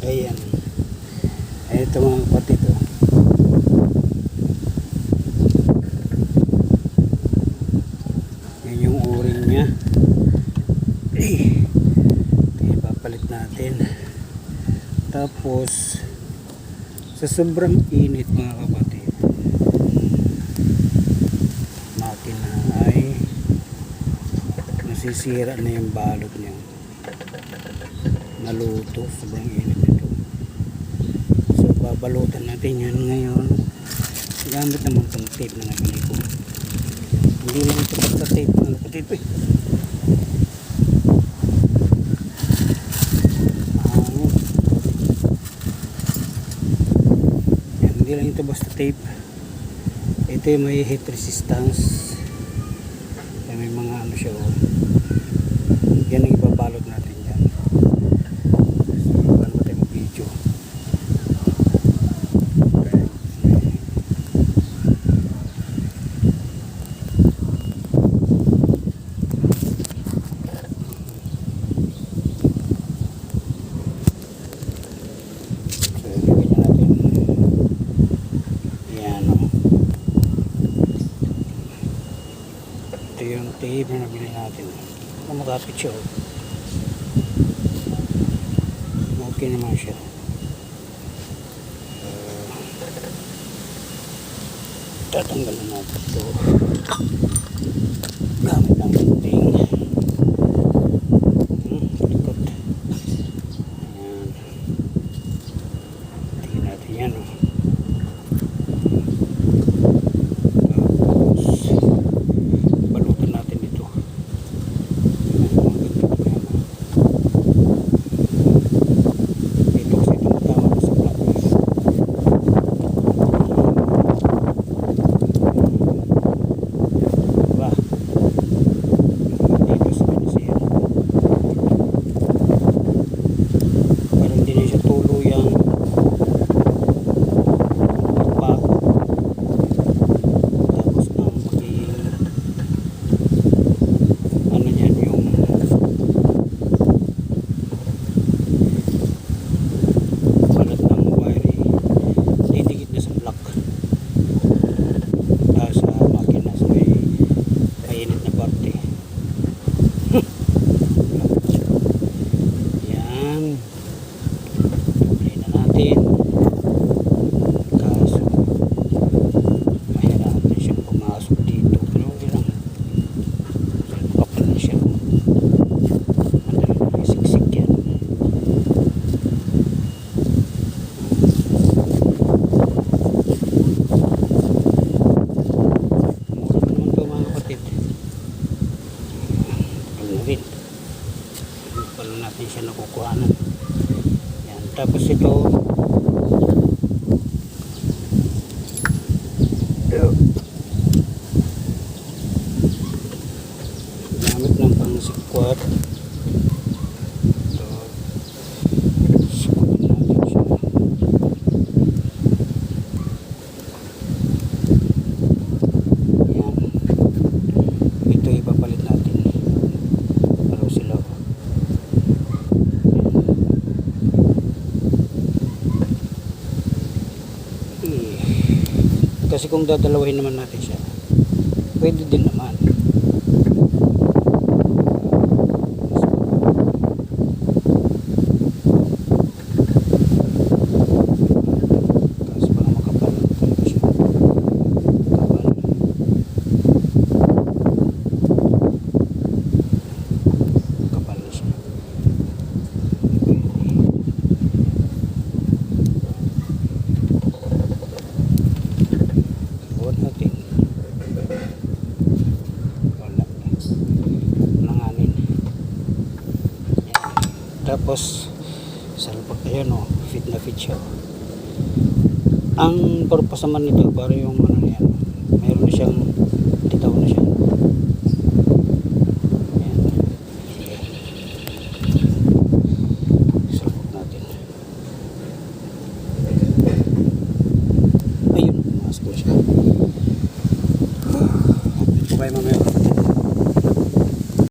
Ayan. Ito mga kapatid, oh. Yan yung uring niya. Ito ipapalit natin. Tapos sa sobrang init mga kapatid, makina ay nasisira na yung balot niya. Naluto, sobrang init nito. So babalutan natin yan ngayon gamit naman itong tape na nabili ko. Hindi lang ito basta tape mga kapatid, yan, hindi lang ito basta tape. Ito yung may heat resistance. Yan, may mga ano siya, oh. Yan ang ibabalot natin yan. So paano tayo mag-video? Ito yung tape na nabili natin. Makapit siya, oh. Okay naman siya. Tatanggalan natin ito gamit ng gunting. Likot. Ayan. Tingnan natin yan, oh. Yan. Tuloy na natin. Kaso mahirapan siyang pumasok dito. Pero okay lang. Kapal na siya. Madali na may siksik yan. Mura naman ito mga kapatid. Kapal na rin. Pala natin siya nakukuhanan. Yan. Tapos ito gamit ng pang-sikwat. Ito sikwatin natin siya. Yan. Ito ipapalit natin para sila. Kasi kung dadalawahin naman natin siya, pwede din naman. Kasi para makapal talaga siya. Kapal. Kapal na siya. Natin wala nanganin. Yan. Tapos salpak, ayan, oh, fit na fit siya. Ang purpose naman nito para yung